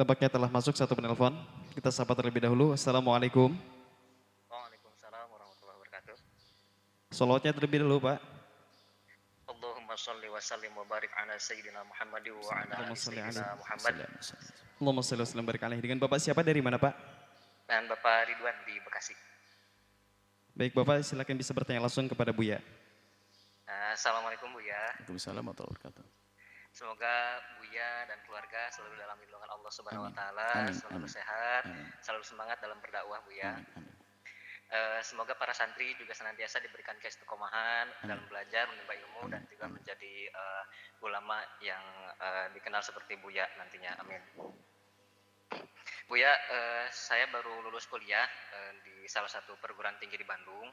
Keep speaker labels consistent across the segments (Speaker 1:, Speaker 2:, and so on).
Speaker 1: Tampaknya telah masuk satu penelpon. Kita sapa terlebih dahulu. Assalamualaikum.
Speaker 2: Waalaikumsalam warahmatullahi wabarakatuh.
Speaker 1: Salawatnya terlebih dahulu, Pak.
Speaker 2: Allahumma salli wa sallim wa barik ala Sayyidina Muhammad wa ala
Speaker 1: Allahumma
Speaker 2: ali
Speaker 1: salli alaihi.
Speaker 2: Sayyidina Muhammad.
Speaker 1: Allahumma salli wa sallim barik alaihi. Dengan Bapak siapa dari mana, Pak?
Speaker 2: Dan Bapak Ridwan di Bekasi.
Speaker 1: Baik, Bapak silakan bisa bertanya langsung kepada Buya.
Speaker 2: Assalamualaikum Buya.
Speaker 3: Waalaikumsalam warahmatullahi wabarakatuh.
Speaker 2: Semoga Buya dan keluarga selalu dalam lindungan Allah Subhanahu wa taala,
Speaker 3: Amin.
Speaker 2: selalu
Speaker 3: Amin.
Speaker 2: sehat,
Speaker 3: Amin.
Speaker 2: selalu semangat dalam berdakwah Buya.
Speaker 3: Amin. Amin.
Speaker 2: Semoga para santri juga senantiasa diberikan keistiqomahan dalam belajar, menimba ilmu dan juga
Speaker 3: Amin.
Speaker 2: menjadi ulama yang dikenal seperti Buya nantinya. Amin. Buya, saya baru lulus kuliah di salah satu perguruan tinggi di Bandung.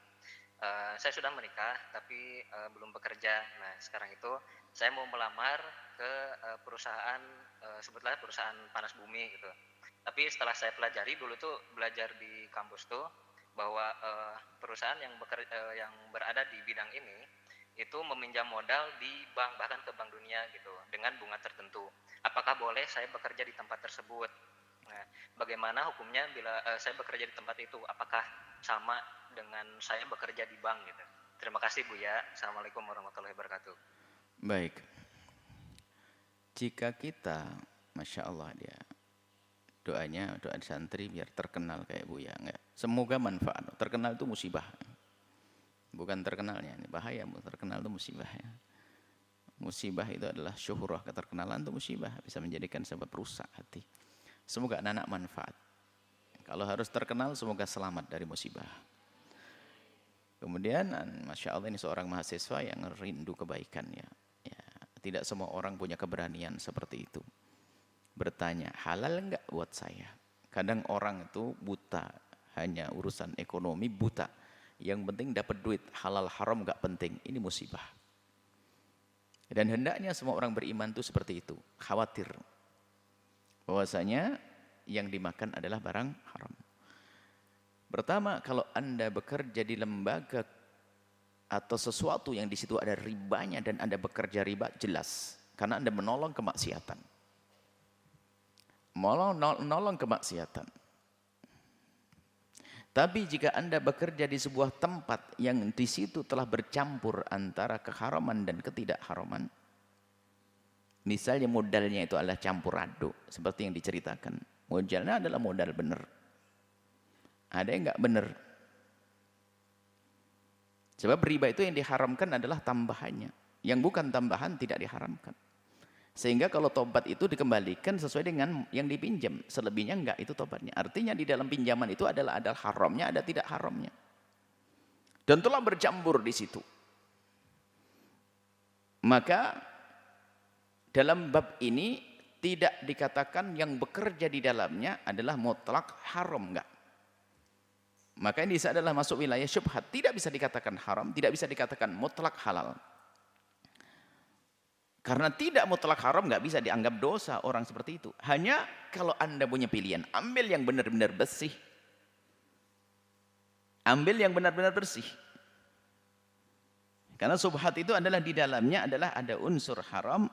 Speaker 2: Saya sudah menikah tapi belum bekerja. Nah, sekarang itu saya mau melamar ke perusahaan, sebetulnya perusahaan panas bumi gitu. Tapi setelah saya pelajari dulu tuh, belajar di kampus tuh, bahwa perusahaan yang berada di bidang ini itu meminjam modal di bank, bahkan ke Bank Dunia gitu, dengan bunga tertentu. Apakah boleh saya bekerja di tempat tersebut? Nah, bagaimana hukumnya bila saya bekerja di tempat itu? Apakah sama dengan saya bekerja di bank gitu? Terima kasih Buya. Assalamualaikum warahmatullahi wabarakatuh.
Speaker 3: Baik. Jika kita, Masya Allah dia, doanya, doa santri biar terkenal kayak Buya. Enggak. Semoga manfaat. Terkenal itu musibah. Bukan terkenalnya, ini bahaya. Terkenal itu musibah ya. Musibah itu adalah syuhrah, keterkenalan itu musibah. Bisa menjadikan sebab rusak hati. Semoga anak-anak manfaat. Kalau harus terkenal, semoga selamat dari musibah. Kemudian, Masya Allah ini seorang mahasiswa yang rindu kebaikan ya. Tidak semua orang punya keberanian seperti itu. Bertanya, halal enggak buat saya? Kadang orang itu buta, hanya urusan ekonomi buta. Yang penting dapat duit, halal haram enggak penting. Ini musibah. Dan hendaknya semua orang beriman itu seperti itu. Khawatir bahwasanya yang dimakan adalah barang haram. Pertama, kalau Anda bekerja di lembaga atau sesuatu yang di situ ada ribanya dan Anda bekerja riba, jelas. Karena Anda menolong kemaksiatan. Menolong kemaksiatan. Tapi jika Anda bekerja di sebuah tempat yang di situ telah bercampur antara keharaman dan ketidakharaman, misalnya modalnya itu adalah campur aduk, seperti yang diceritakan. Modalnya adalah modal benar. Ada yang enggak benar. Sebab riba itu yang diharamkan adalah tambahannya. Yang bukan tambahan tidak diharamkan. Sehingga kalau tobat itu dikembalikan sesuai dengan yang dipinjam. Selebihnya enggak, itu tobatnya. Artinya di dalam pinjaman itu ada haramnya, ada tidak haramnya. Dan telah bercampur di situ. Maka dalam bab ini tidak dikatakan yang bekerja di dalamnya adalah mutlak haram, enggak. Maka ini adalah masuk wilayah syubhat. Tidak bisa dikatakan haram, tidak bisa dikatakan mutlak halal. Karena tidak mutlak haram enggak bisa dianggap dosa orang seperti itu. Hanya kalau Anda punya pilihan, ambil yang benar-benar bersih. Ambil yang benar-benar bersih. Karena syubhat itu adalah di dalamnya adalah ada unsur haram,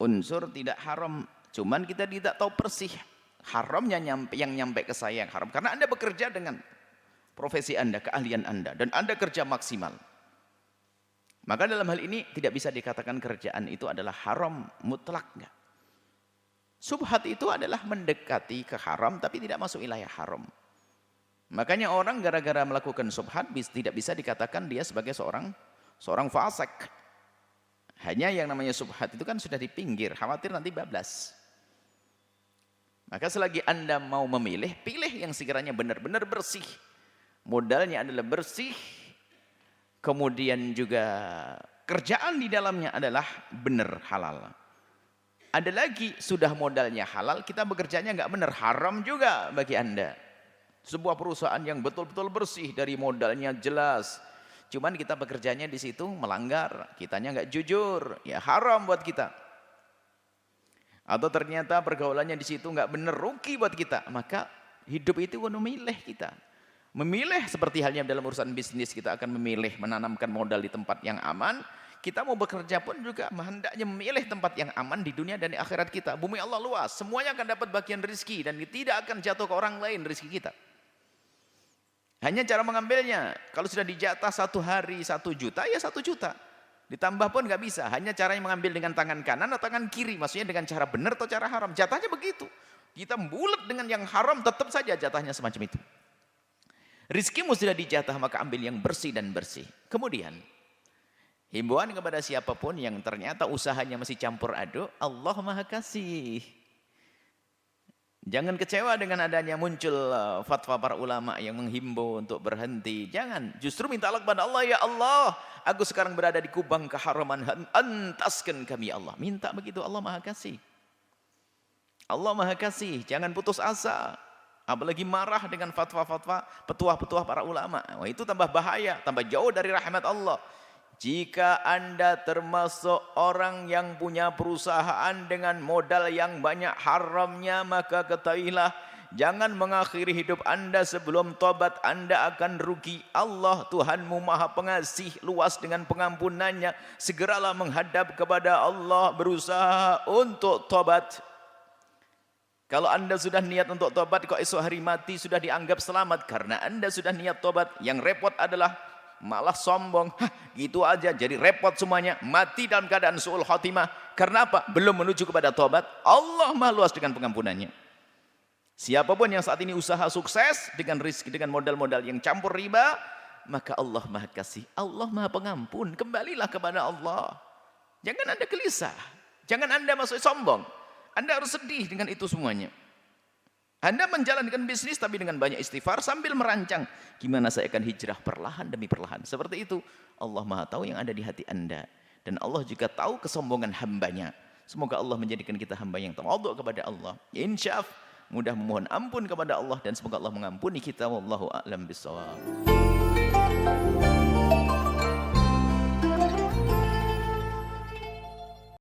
Speaker 3: unsur tidak haram. Cuman kita tidak tahu persih haramnya yang nyampe ke saya yang haram. Karena Anda bekerja dengan profesi Anda, keahlian Anda. Dan Anda kerja maksimal. Maka dalam hal ini tidak bisa dikatakan kerjaan itu adalah haram mutlak. Enggak. Subhat itu adalah mendekati ke haram tapi tidak masuk wilayah haram. Makanya orang gara-gara melakukan subhat tidak bisa dikatakan dia sebagai seorang fasik. Hanya yang namanya subhat itu kan sudah di pinggir, khawatir nanti bablas. Maka selagi Anda mau memilih, pilih yang sekiranya benar-benar bersih. Modalnya adalah bersih. Kemudian juga kerjaan di dalamnya adalah benar halal. Ada lagi sudah modalnya halal, kita bekerjanya nggak benar, haram juga bagi Anda. Sebuah perusahaan yang betul-betul bersih dari modalnya jelas. Cuman kita bekerjanya di situ melanggar, kitanya nggak jujur, ya haram buat kita. Atau ternyata pergaulannya di situ nggak benar, rugi buat kita. Maka hidup itu memilih kita. Memilih seperti halnya dalam urusan bisnis, kita akan memilih menanamkan modal di tempat yang aman. Kita mau bekerja pun juga hendaknya memilih tempat yang aman di dunia dan di akhirat kita. Bumi Allah luas, semuanya akan dapat bagian rezeki dan tidak akan jatuh ke orang lain rezeki kita. Hanya cara mengambilnya, kalau sudah dijatah 1 hari 1 juta, ya 1 juta. Ditambah pun nggak bisa, hanya caranya mengambil dengan tangan kanan atau tangan kiri, maksudnya dengan cara benar atau cara haram. Jatahnya begitu. Kita bulat dengan yang haram, tetap saja jatahnya semacam itu. Rizkimu sudah dijatah, maka ambil yang bersih dan bersih. Kemudian, himbauan kepada siapapun yang ternyata usahanya masih campur aduk, Allah Maha Kasih. Jangan kecewa dengan adanya muncul fatwa para ulama yang menghimbau untuk berhenti. Jangan, justru mintalah kepada Allah, ya Allah, aku sekarang berada di kubang keharaman, antaskan kami Allah. Minta begitu, Allah Maha Kasih. Allah Maha Kasih, jangan putus asa. Apalagi marah dengan fatwa-fatwa, petuah-petuah para ulama. Wah, itu tambah bahaya, tambah jauh dari rahmat Allah. Jika Anda termasuk orang yang punya perusahaan dengan modal yang banyak haramnya, maka ketahuilah, jangan mengakhiri hidup Anda sebelum tobat. Anda akan rugi. Allah Tuhanmu Maha Pengasih, luas dengan pengampunannya. Segeralah menghadap kepada Allah, berusaha untuk tobat. Kalau Anda sudah niat untuk tobat, kok esok hari mati sudah dianggap selamat karena Anda sudah niat tobat. Yang repot adalah malah sombong. Gitu aja jadi repot semuanya, mati dalam keadaan su'ul khotimah. Karena apa? Belum menuju kepada tobat. Allah Maha luas dengan pengampunannya. Siapapun yang saat ini usaha sukses dengan rizki, dengan modal-modal yang campur riba, maka Allah Maha Kasih, Allah Maha Pengampun. Kembalilah kepada Allah. Jangan Anda gelisah, jangan Anda masuk sombong. Anda harus sedih dengan itu semuanya. Anda menjalankan bisnis tapi dengan banyak istighfar sambil merancang gimana saya akan hijrah perlahan demi perlahan. Seperti itu. Allah Maha tahu yang ada di hati Anda. Dan Allah juga tahu kesombongan hambanya. Semoga Allah menjadikan kita hamba yang tawadhu kepada Allah. Insyaf, mudah memohon ampun kepada Allah dan semoga Allah mengampuni kita. Wallahu a'lam bishawab.